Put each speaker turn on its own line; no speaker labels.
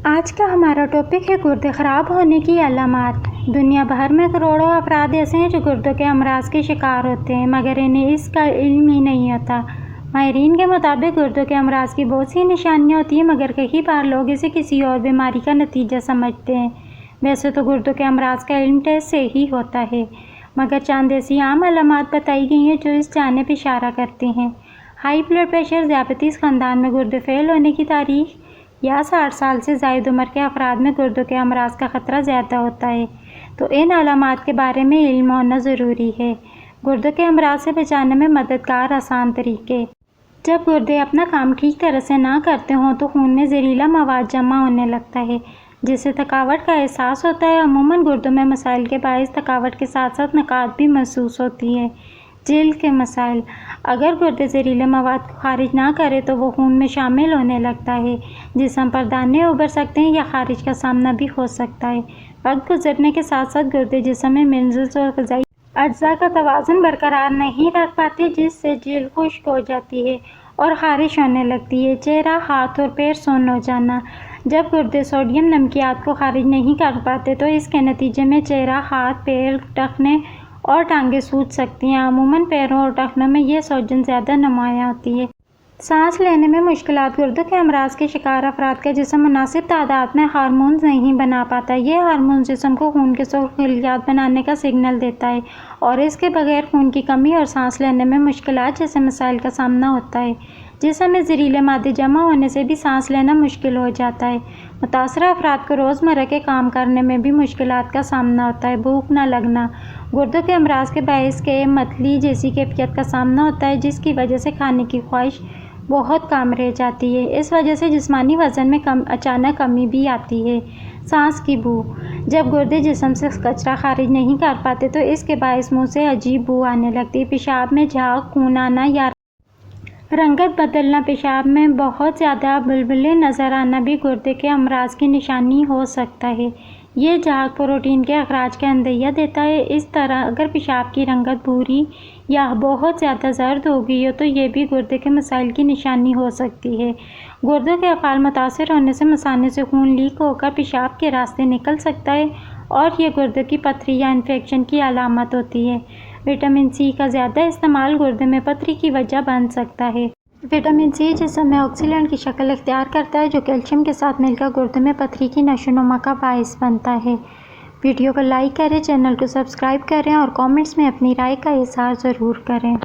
آج کا ہمارا ٹاپک ہے گردے خراب ہونے کی علامات۔ دنیا بھر میں کروڑوں افراد ایسے ہیں جو گردوں کے امراض کے شکار ہوتے ہیں مگر انہیں اس کا علم ہی نہیں ہوتا۔ ماہرین کے مطابق گردوں کے امراض کی بہت سی نشانیاں ہوتی ہیں مگر کئی بار لوگ اسے کسی اور بیماری کا نتیجہ سمجھتے ہیں۔ ویسے تو گردوں کے امراض کا علم ٹیسٹ سے ہی ہوتا ہے مگر چند ایسی عام علامات بتائی گئی ہیں جو اس جانب اشارہ کرتے ہیں۔ ہائی بلڈ پریشر، ذیابیطس، خاندان میں گردے فیل ہونے کی تاریخ یا 60 سال سے زائد عمر کے افراد میں گردوں کے امراض کا خطرہ زیادہ ہوتا ہے تو ان علامات کے بارے میں علم ہونا ضروری ہے۔ گردوں کے امراض سے بچانے میں مددگار آسان طریقے۔ جب گردے اپنا کام ٹھیک طرح سے نہ کرتے ہوں تو خون میں زہریلا مواد جمع ہونے لگتا ہے جس سے تھکاوٹ کا احساس ہوتا ہے۔ عموماً گردوں میں مسائل کے باعث تھکاوٹ کے ساتھ ساتھ نکات بھی محسوس ہوتی ہے۔ جلد کے مسائل: اگر گردے زہریلے مواد کو خارج نہ کریں تو وہ خون میں شامل ہونے لگتا ہے، جسم پر دانے ابھر سکتے ہیں یا خارش کا سامنا بھی ہو سکتا ہے۔ وقت گزرنے کے ساتھ ساتھ گردے جسم میں منرلز اور غذائی اجزاء کا توازن برقرار نہیں رکھ پاتے جس سے جلد خشک ہو جاتی ہے اور خارش ہونے لگتی ہے۔ چہرہ، ہاتھ اور پیر سن ہو جانا: جب گردے سوڈیم نمکیات کو خارج نہیں کر پاتے تو اس کے نتیجے میں چہرہ، ہاتھ، پیر، ٹخنے اور ٹانگیں سوج سکتی ہیں۔ عموماً پیروں اور ٹخنوں میں یہ سوجن زیادہ نمایاں ہوتی ہے۔ سانس لینے میں مشکلات: گردوں کے امراض کے شکار افراد کا جسم مناسب تعداد میں ہارمونز نہیں بنا پاتا۔ یہ ہارمونز جسم کو خون کے سرخ خلیات بنانے کا سگنل دیتا ہے اور اس کے بغیر خون کی کمی اور سانس لینے میں مشکلات جیسے مسائل کا سامنا ہوتا ہے۔ جسم میں زہریلے مادے جمع ہونے سے بھی سانس لینا مشکل ہو جاتا ہے۔ متاثرہ افراد کو روزمرہ کے کام کرنے میں بھی مشکلات کا سامنا ہوتا ہے۔ بھوک نہ لگنا: گردوں کے امراض کے باعث کے متلی جیسی کیفیت کا سامنا ہوتا ہے جس کی وجہ سے کھانے کی خواہش بہت کم رہ جاتی ہے۔ اس وجہ سے جسمانی وزن میں اچانک کمی بھی آتی ہے۔ سانس کی بو: جب گردے جسم سے کچرا خارج نہیں کر پاتے تو اس کے باعث منہ سے عجیب بو آنے لگتی ہے۔ پیشاب میں جھاگ، خون آنا یا رنگت بدلنا: پیشاب میں بہت زیادہ بلبلے نظر آنا بھی گردے کے امراض کی نشانی ہو سکتا ہے۔ یہ جھاگ پروٹین کے اخراج کا اندیہ دیتا ہے۔ اس طرح اگر پیشاب کی رنگت بھوری یا بہت زیادہ زرد ہو گئی ہو تو یہ بھی گردے کے مسائل کی نشانی ہو سکتی ہے۔ گردوں کے افعال متاثر ہونے سے مثانے سے خون لیک ہو کر پیشاب کے راستے نکل سکتا ہے اور یہ گردے کی پتھری یا انفیکشن کی علامت ہوتی ہے۔ وٹامن سی کا زیادہ استعمال گردے میں پتھری کی وجہ بن سکتا ہے۔ وٹامن سی جسم میں آکسیلینٹ کی شکل اختیار کرتا ہے جو کیلشیم کے ساتھ مل کر گردے میں پتھری کی نشو و نما کا باعث بنتا ہے۔ ویڈیو کو لائک کریں، چینل کو سبسکرائب کریں اور کامنٹس میں اپنی رائے کا اظہار ضرور کریں۔